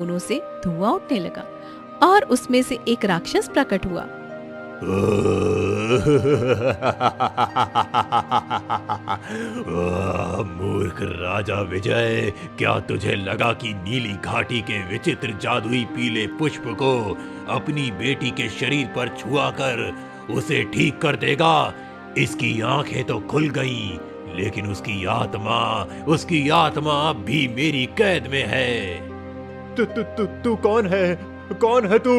दोनों से धुआं उठने लगा और उसमें से एक राक्षस प्रकट हुआ। मूर्ख राजा विजय, क्या तुझे लगा कि नीली घाटी के विचित्र जादुई पीले पुष्प को अपनी बेटी के शरीर पर छुआ कर उसे ठीक कर देगा? इसकी आंखें तो खुल गईं, लेकिन उसकी आत्मा अब भी मेरी कैद में है। तू कौन है तू?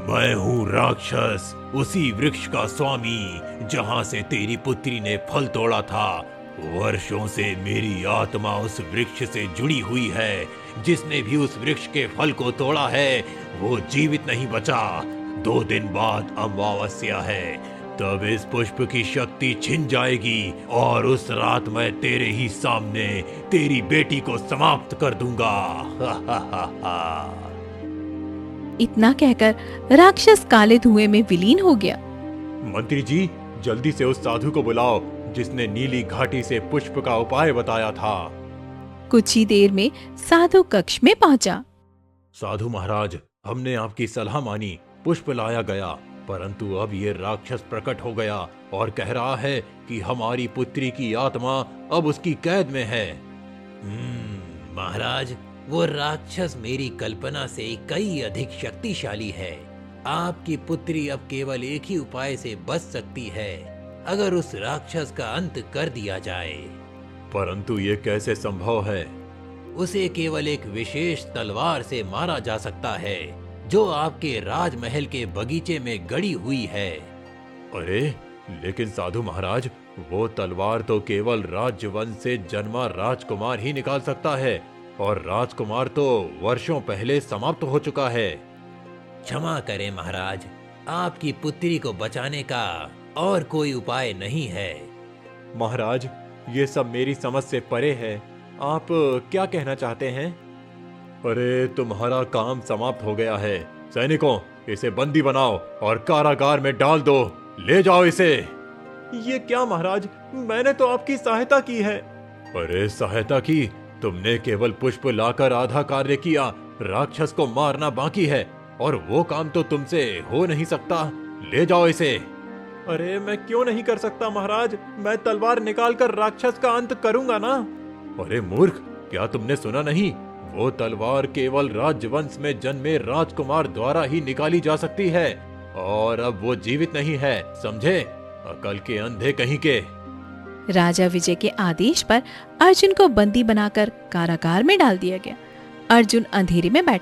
मैं हूँ राक्षस, उसी वृक्ष का स्वामी जहाँ से तेरी पुत्री ने फल तोड़ा था। वर्षों से मेरी आत्मा उस वृक्ष से जुड़ी हुई है। जिसने भी उस वृक्ष के फल को तोड़ा है वो जीवित नहीं बचा। 2 दिन बाद अमावस्या है, तब इस पुष्प की शक्ति छिन जाएगी और उस रात मैं तेरे ही सामने तेरी बेटी को समाप्त कर दूंगा। इतना कहकर राक्षस काले धुएं में विलीन हो गया। मंत्री जी, जल्दी से उस साधु को बुलाओ जिसने नीली घाटी से पुष्प का उपाय बताया था। कुछ ही देर में साधु कक्ष में पहुंचा। साधु महाराज, हमने आपकी सलाह मानी, पुष्प लाया गया, परंतु अब ये राक्षस प्रकट हो गया और कह रहा है कि हमारी पुत्री की आत्मा अब उसकी कैद में है। महाराज, वो राक्षस मेरी कल्पना से कई अधिक शक्तिशाली है। आपकी पुत्री अब केवल एक ही उपाय से बच सकती है, अगर उस राक्षस का अंत कर दिया जाए। परंतु ये कैसे संभव है? उसे केवल एक विशेष तलवार से मारा जा सकता है, जो आपके राजमहल के बगीचे में गड़ी हुई है। अरे, लेकिन साधु महाराज, वो तलवार तो केवल राजवंश से जन्मा राजकुमार ही निकाल सकता है, और राजकुमार तो वर्षों पहले समाप्त हो चुका है। क्षमा करें महाराज, आपकी पुत्री को बचाने का और कोई उपाय नहीं है। महाराज, ये सब मेरी समझ से परे है। आप क्या कहना चाहते हैं? अरे, तुम्हारा काम समाप्त हो गया है। सैनिकों, इसे बंदी बनाओ और कारागार में डाल दो। ले जाओ इसे। ये क्या महाराज, मैंने तो आपकी सहायता की है। अरे, सहायता की? तुमने केवल पुष्प लाकर आधा कार्य किया, राक्षस को मारना बाकी है, और वो काम तो तुमसे हो नहीं सकता। ले जाओ इसे। अरे, मैं क्यों नहीं कर सकता महाराज? मैं तलवार निकालकर राक्षस का अंत करूंगा ना। अरे मूर्ख, क्या तुमने सुना नहीं? वो तलवार केवल राजवंश में जन्मे राजकुमार द्वारा ही निकाली जा सकती है, और अब वो जीवित नहीं है, समझे? अकल के अंधे कहीं के। राजा विजय के आदेश पर अर्जुन को बंदी बनाकर कारागार में डाल दिया गया। अर्जुन अंधेरे में बैठा